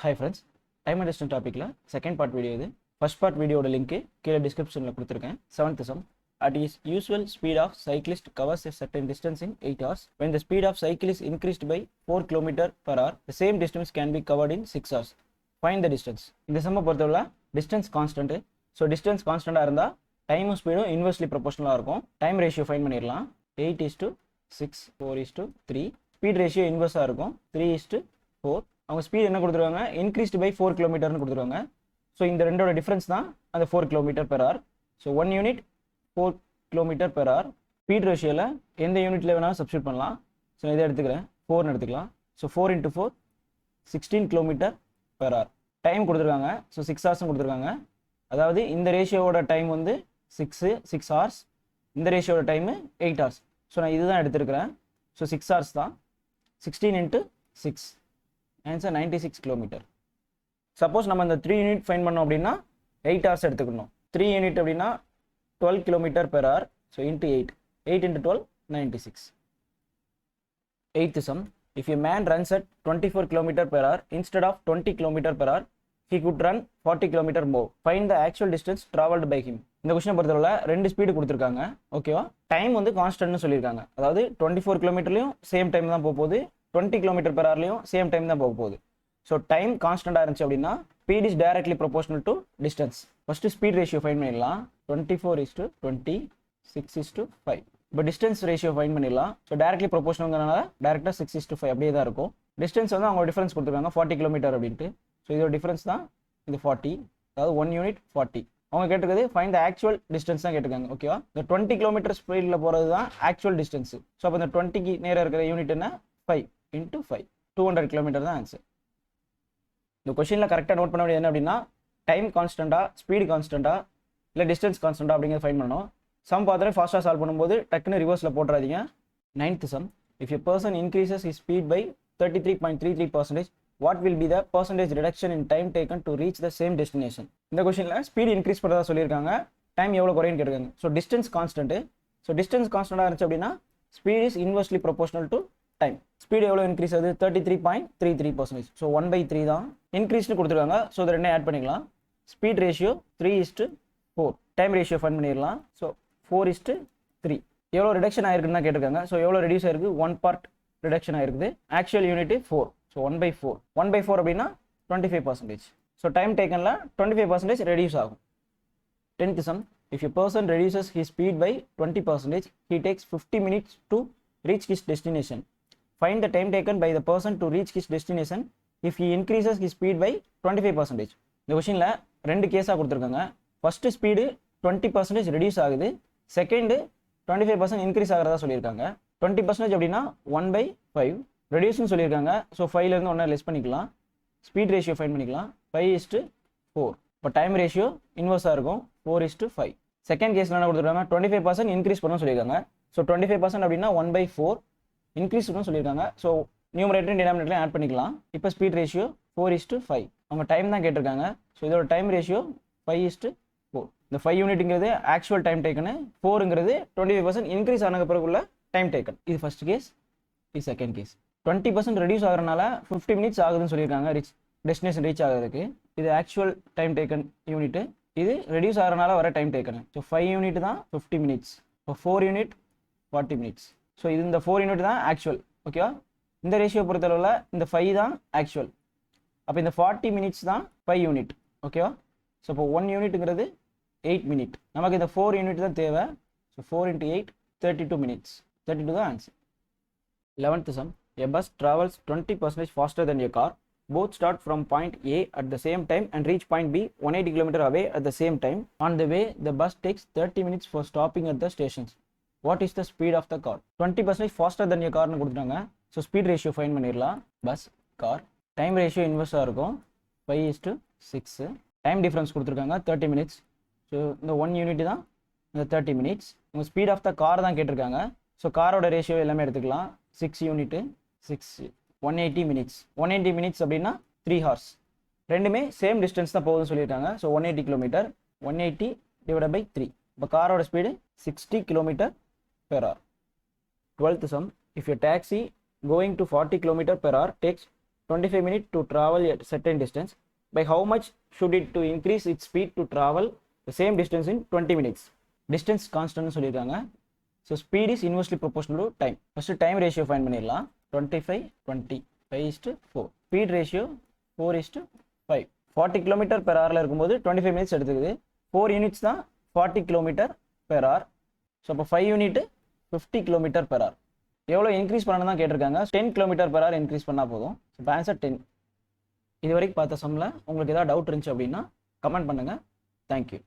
Hi friends, time and distance topic second part video இது first part video link கீழே descriptionல கொடுத்திருக்கேன். 7th sum. At its usual speed of cyclist covers a certain distance in 8 hours. When the speed of cycle is increased by 4 km per hour, the same distance can be covered in 6 hours. Find the distance. இந்த sum பொறுத்தவரை distance constant. So distance constant இருந்தா time ஸ்பீடும் inversely proportional இருக்கும். Time ratio find பண்ணிரலாம். 8:6, 4:3. Speed ratio inverse இருக்கும். 3:4. அவங்க speed என்ன கொடுத்துருவாங்க, increased by 4 கிலோமீட்டர்னு கொடுத்துருவாங்க. ஸோ இந்த ரெண்டோட டிஃப்ரென்ஸ் தான் அந்த 4 km per hour. So 1 unit 4 km per hour. Speed ரேஷியோவில் எந்த யூனிட்டில் வேணாலும் சப்ஸ்டியூட் பண்ணலாம். ஸோ நான் இதை எடுத்துக்கிறேன், 4ன்னு எடுத்துக்கலாம். So 4 × 4 16 km per hour. Time கொடுத்துருக்காங்க, ஸோ 6 hours கொடுத்துருக்காங்க. அதாவது இந்த ரேஷியோவோட டைம் வந்து 6 hours, இந்த ரேஷியோட டைமு 8 hours. ஸோ நான் இதுதான் எடுத்துருக்கிறேன். ஸோ 6 hours தான். 16 × 6 ஆன்சர் 96 km. சப்போஸ் நம்ம இந்த 3 யூனிட் ஃபைன் பண்ணோம் அப்படின்னா 8 hours எடுத்துக்கணும். 3 யூனிட் அப்படின்னா 12 km per hour. So into 8 × 12 96. 8th sum. If a man runs at 24 km per hour instead of 20 km per hour, he could run 40 km more. Find the actual distance traveled by him. இந்த கொஸ்டினை பொறுத்தவரை ரெண்டு speed கொடுத்துருக்காங்க. ஓகேவா, time வந்து கான்ஸ்டன்ட்னு சொல்லியிருக்காங்க. அதாவது 24 கிலோமீட்டர்லையும் same time தான் போக போகுது, 20 km per hourலையும் சேம் டைம் தான் போக போகுது. ஸோ டைம் கான்ஸ்டன்டாக இருந்துச்சு அப்படின்னா speed is directly proportional to distance. First speed ratio fine பண்ணிடலாம். 24:20, 6:5. இப்போ டிஸ்டன்ஸ் ரேஷியோ ஃபைன் பண்ணிடலாம். ஸோ டைரக்ட்லி ப்ரொபோஷனல்ங்கிறனால டேரெக்டாக 6:5 அப்படியே தான் இருக்கும். டிஸ்டன்ஸ் வந்து அவங்க டிஃபரன்ஸ் கொடுத்துருக்காங்க 40 km அப்படின்ட்டு. ஸோ இதோட டிஃபரன்ஸ் தான் இது 40, அதாவது 1 யூனிட் 40. அவங்க கேட்டிருக்கிறது ஃபைண்ட் த ஆக்சுவல் டிஸ்டன்ஸ் தான் கேட்டிருக்காங்க. ஓகேவா, இந்த 20 km ஸ்பீடில் போகிறது தான் ஆக்சுவல் டிஸ்டன்ஸ். ஸோ அப்போ இந்த 20க்கு நேராக இருக்கிற யூனிட் என்ன, 5 × 5, 200 km தான் ஆன்சர். இந்த கொஸ்டினில் கரெக்டாக நோட் பண்ண வேண்டியது என்ன அப்படின்னா டைம் கான்ஸ்டண்டா, ஸ்பீடு கான்ஸ்டண்டா, இல்லை டிஸ்டன்ஸ் கான்ஸ்டண்டா அப்படிங்கிறத ஃபைன் பண்ணணும். சம் பார்த்துட்டு ஃபாஸ்ட்டாக சால்வ் பண்ணும்போது டக்குன்னு ரிவர்ஸில் போட்டுறாதீங்க. 9th sum. If a person increases his speed by 33.33%, what will be the percentage reduction in time taken to reach the same destination? இந்த கொஸ்டினில் ஸ்பீடு இன்க்ரீஸ் பண்ணுறதா சொல்லியிருக்காங்க, டைம் எவ்வளோ குறையுன்னு கேட்டிருக்காங்க. So distance constant. So distance கான்ஸ்டண்டாக இருந்துச்சு அப்படின்னா speed is inversely proportional to time. Speed எவ்வளோ இன்க்ரீஸ் ஆகுது, 33.33%. ஸோ 1/3 தான் இன்க்ரீஸ்னு கொடுத்துருக்காங்க. ஸோ இதை ரெண்டே ஆட் பண்ணிக்கலாம். Speed ratio 3:4. Time ratio fine பண்ணிடலாம். ஸோ 4:3. எவ்வளோ ரிடக்ஷன் ஆயிருக்குன்னு தான் கேட்டிருக்காங்க. ஸோ எவ்வளோ ரெடியூஸ் ஆயிருக்கு, 1 part ரிடக்ஷன் ஆயிருக்குது. Actual unit 4. ஸோ 1/4. 1/4 அப்படின்னா 25%. ஸோ டைம் டேக்கனில் 25% ரெடியூஸ் ஆகும். 10th sum. If a person reduces his speed by 20%, he takes 50 minutes to reach his destination. Find the time taken by the person to reach his destination if he increases his speed by 25%. இந்த கொஸ்டினில் ரெண்டு கேஸாக கொடுத்துருக்காங்க. First speed 20% reduce ஆகுது, second 25% increase ஆகிறதா சொல்லியிருக்காங்க. 20% அப்படின்னா 1/5 ரெடியூஸ்னு சொல்லியிருக்காங்க. So 5லேருந்து 1 less பண்ணிக்கலாம். ஸ்பீட் ரேஷியோ ஃபைன் பண்ணிக்கலாம். 5:4. இப்போ டைம் ரேஷியோ இன்வர்ஸாக இருக்கும், 4:5. செகண்ட் கேஸில் என்ன கொடுத்துருக்காங்க, 25% இன்க்ரீஸ் பண்ண சொல்லியிருக்காங்க. ஸோ 25% அப்படின்னா 1/4 இன்க்ரீஸ் பண்ண சொல்லியிருக்காங்க. ஸோ நியூமரேட்டர் டினாமினேட்டர் ஆட் பண்ணிக்கலாம். இப்போ ஸ்பீட் ரேஷியோ 4:5. அவங்க டைம் தான் கேட்டிருக்காங்க. ஸோ இதோட டைம் ரேஷியோ 5:4. இந்த 5 யூனிட்டுங்கிறது ஆக்சுவல் டைம் டேக்கனு, 4ங்கிறது 25% இன்க்ரீஸ் ஆனது பிறகுள்ள டைம் டேக்கன். இது ஃபர்ஸ்ட் கேஸ், இது செகண்ட் கேஸ். 20% ரெடியூஸ் ஆகிறனால 50 minutes ஆகுதுன்னு சொல்லியிருக்காங்க டெஸ்டினேஷன் ரீச் ஆகிறதுக்கு. இது ஆக்சுவல் டைம் டேக்கன் யூனிட்டு, இது ரெடியூஸ் ஆகிறனால வர டைம் டேக்கன். ஸோ 5 யூனிட் தான் 50 minutes. இப்போ 4 யூனிட் 40 minutes. ஸோ இது இந்த 4 யூனிட் தான் ஆக்சுவல். ஓகேவா, இந்த ரேஷியோ பொறுத்தளவில் இந்த 5 தான் ஆக்சுவல். அப்போ இந்த 40 minutes தான் 5 யூனிட். ஓகேவா, ஸோ இப்போ 1 யூனிட்டுங்கிறது 8 minutes. நமக்கு இந்த 4 யூனிட் தான் தேவை. So 4 × 8 32 minutes. 32 தான் answer. 11th sum. A bus travels 20% faster than a car. Both start from point A at the same time and reach point B 180 km away at the same time. On the way, the bus takes 30 minutes for stopping at the stations. What is the speed of the car? 20% faster than a carனு கொடுத்துட்டாங்க. So speed ratio fine பண்ணிடலாம். Bus, car. Time ratio இன்வெர்ஸாக இருக்கும், 5:6. Time difference கொடுத்துருக்காங்க 30 minutes. So இந்த 1 unit தான் இந்த 30 minutes. உங்கள் speed of the car தான் கேட்டிருக்காங்க. ஸோ காரோட ரேஷியோ எல்லாமே எடுத்துக்கலாம். 6 யூனிட்டு 6, 180 minutes. 180 minutes அப்படின்னா 3 hours. ரெண்டுமே சேம் டிஸ்டன்ஸ் தான் போகுதுன்னு சொல்லியிருக்காங்க. So 180 km, 180 / 3. இப்போ காரோட speed 60 km per hour. 12th sum. If a taxi going to 40 km per hour takes 25 minutes to travel a certain distance. By how much should it to increase its speed to travel the same distance in 20 minutes? Distance constant சொல்லிருக்காங்க. So speed is inversely proportional to time. First time ratio find பண்ணிடலாம். 25 20 5:4. Speed ratio 4:5. 40 km per hourல இருக்கும்போது 25 minutes எடுத்துக்குது. 4 units தான் 40 km per hour. So அப்போ 5 unit 50 km per hour. எவ்வளோ increase பண்ணணும் தான் கேட்டிருக்காங்க. 10 km per hour இன்க்ரீஸ் பண்ணால் போதும். இப்போ ஆன்சர் 10. இது வரைக்கும் பார்த்த சம்மில் உங்களுக்கு ஏதாவது டவுட் இருந்துச்சு அப்படின்னா கமெண்ட் பண்ணுங்கள். தேங்க்யூ.